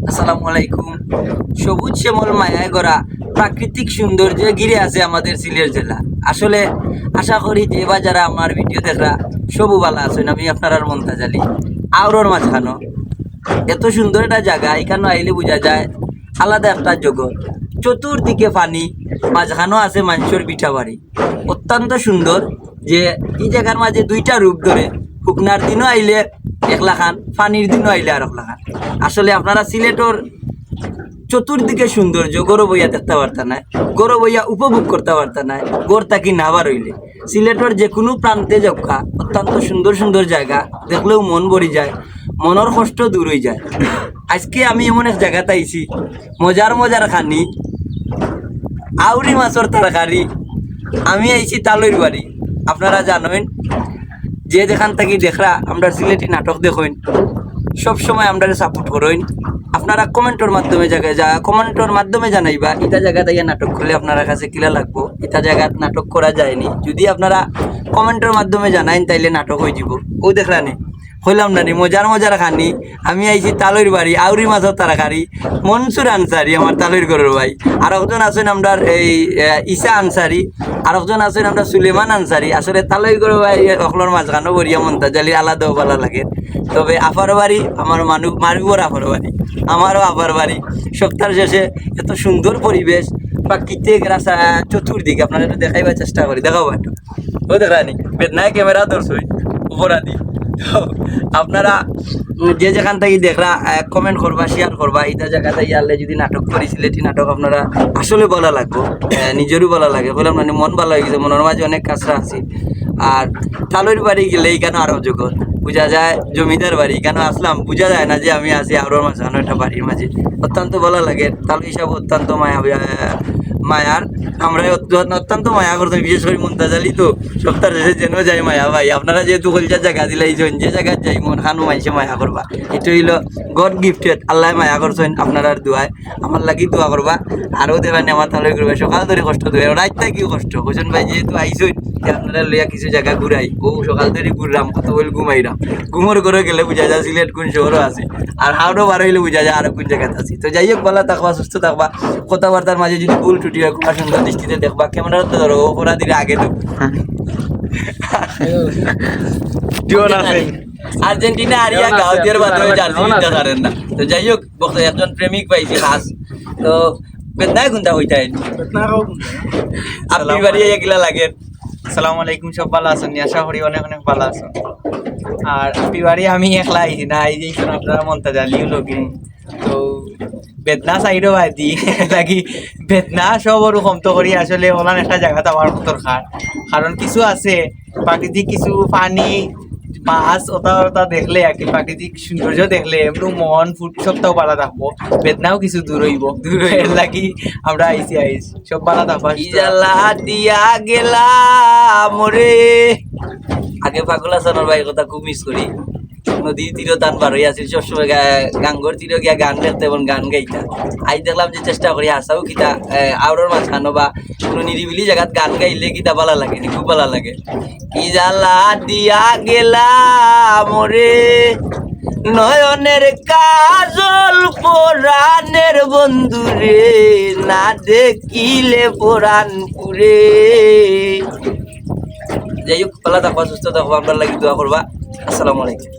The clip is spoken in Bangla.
আসসালামু আলাইকুম। সবুজ শ্যামল মায়ায় গড়া প্রাকৃতিক সৌন্দর্যে ঘিরে আছে আমাদের সিলেট জেলা। আসলে আশা করি যে বা যারা আমার ভিডিও দেখরা সবু ভালো আছেন। আমি আপনার মন্তাজালি আওরর মাঝখানো এত সুন্দর একটা জায়গা, এখানে আইলে বোঝা যায় আলাদা একটা জগৎ। চতুর্দিকে পানি, মাঝখানেও আছে মানুষের বিঠা বাড়ি। অত্যন্ত সুন্দর যে এই জায়গার মাঝে দুইটা রূপ ধরে, শুকনার দিনও আইলে একলা খান, পানির দিনও আইলে আর একলা খান। আসলে আপনারা সিলেটর চতুর্দিকে সৌন্দর্য গরু বইয়া দেখতে পারতা না, গরু বইয়া উপভোগ করতে পারতা না। গড় তাকি নাবার হইলে সিলেটর যে কোনো প্রান্তে যাওয়া অত্যন্ত সুন্দর সুন্দর জায়গা দেখলেও মন ভরি যায়, মনের কষ্ট দূর হয়ে যায়। আজকে আমি এমন এক জায়গাতে আইছি, মজার মজার খানি আউরি মাছের তরকারি। আমি আইছি তালইর বাড়ি। আপনারা জানেন যে যেখান থেকে দেখরা আমরা সিলেটি নাটক দেখেন, সবসময় আমরা সাপোর্ট করেন। আপনারা কমেন্টের মাধ্যমে কমেন্টের মাধ্যমে জানাইবা এটা জায়গা থেকে নাটক করলে আপনারা কাছে কিলা লাগবো, এটা জায়গা নাটক করা যায়নি। যদি আপনারা কমেন্টের মাধ্যমে জানাইন তাইলে নাটক হয়ে যাব। ও দেখলানি হইলাম না নি মজার মজার খানি। আমি আইছি তালইর বাড়ি, আউরি মাছের তরকারি। মনসুর আনসারি আমার তালইর ঘরের ভাই, আর একজন আছেন আমরা এই ঈশা আনসারি, আর একজন আছেন আমরা সুলেমান আনসারি। আসলে তালইর ঘরের ভাই অকলর মাঝখানো বরিয়া মন্তাজালি আলাদাও ভালো লাগে। তবে আফার বাড়ি আমার মারুবর আফার বাড়ি, আমারও আফার বাড়ি। সপ্তাহের শেষে এত সুন্দর পরিবেশ, প্রাকৃতিক রাস্তা চতুর্দিকে আপনারা একটু দেখাইবার চেষ্টা করি। দেখাবো একটু। ও দেখানি বেদনায় ক্যামেরা ধরছই উপরাদি। আপনারা যে যেখান থেকে দেখরা কমেন্ট করবা, শেয়ার করবা। এটা জায়গাতে ইয়ারলে যদি নাটক করি সিলেটি নাটক আপনারা আসলে ভালো লাগবো, নিজেরও ভালো লাগে। বললাম না মন ভালো হয়ে গেছে, মনের মাঝে অনেক কাজরা আছে। আর তালইর বাড়ি গেলে এইখানে আরো জগৎ বোঝা যায়, জমিদার বাড়ি। কেন আসলাম বোঝা যায় না যে আমি আছি আরোর মাঝখানে একটা বাড়ির মাঝে। অত্যন্ত ভালো লাগে। তাল হিসাবে অত্যন্ত মায়ার আমরা অত্যন্ত মায়া করতাম, বিশেষ করে মন্তাজালি তো সপ্তাহ শেষে যেন যাই মায়া ভাই। আপনারা যেহেতু কলচার জায়গা দিলাইছেন, যে জায়গায় যাই মন খানো মাইসে মায়া করবা। এটা হইল গড গিফটেড, আল্লাহ মায়া করছেন আপনার দোয়ায়। আমার লাগি দোয়া করবা। আরও দেবেন আমার তাহলে করবা। সকাল ধরে কষ্ট দেবে, রাত কি কষ্ট হোসেন ভাই যেহেতু আইসেন যে আপনারা লইয়া কিছু জায়গা ঘুরাই। ও সকাল ধরে ঘুরলাম, কত বল ঘুমাইলাম। ঘুমোর করে গেলে বোঝা যায় সিলেট কোন শহরও আছে, আর হাওড়ও বার হইলে বোঝা যায় আরো কোন জায়গাতে আছি। তো যাই হোক, ভালো থাকবা, সুস্থ থাকবা। কথাবার্তার মাঝে যদি ভুল টুটি হয় খুব সুন্দর দৃষ্টিতে দেখবা। ক্যামেরা তো ধরো অপরাধীর আগে তো আর্জেন্টিনা হারিয়া গাউদিয়ার মাধ্যমে জার্সি নিতে পারেন না। তো যাই হোক, একজন প্রেমিক পাইছি খাস। তো বেদনায় গুন্তা হইতাই আপনি বাড়ি এগুলা লাগে। আসসালামু আলাইকুম, সব ভালো আছেন? আশা করি অনেক অনেক ভালো আছেন। আর বিবারে আমি একলা আইছি না, এই যে আপনারা মন্তাজালিও লগিন। তো বেদনা সাইডও বাদি লাগি বেদনা সব ওরকম তো করি। আসলে ওলান একটা জায়গাতে আমার দরকার, কারণ কিছু আছে প্রাকৃতিক কিছু পানি মাছ ওটা দেখলে আর কি, প্রাকৃতিক সৌন্দর্য দেখলে এমনি মন ফুট সবটাও ভালো থাকবো, বেদনাও কিছু দূর হইব। দূর হইয়ার লাগি আমরা আইছি সব ভালো থাকবো। জ্বালা দিয়া গেলাম রে। আগে পাগলা সানোর ভাই কথা খুব মিস করি। নদীর তীরে টান বার হয়ে আসি সবসময়, গাঙ্গর তীরে গিয়া গান দেখতে এবং গান গাইতা। আজ দেখলাম যে চেষ্টা করি হাসাও কিতা আউরের মাঝখানো বা কোনো নিরিবিলি জায়গাত গান গাইলে কিতা ভালো লাগে, খুব ভালো লাগে। কি জ্বালা দিয়া গেলাম রে, নয়নের কাজল পরাণের বন্ধু রে, না দেখিলে পরাণ পুরে। যাই হোক, ভালো থাকবা, সুস্থ থাকবা, আপনার লাগি দোয়া করবা। আসসালামু আলাইকুম।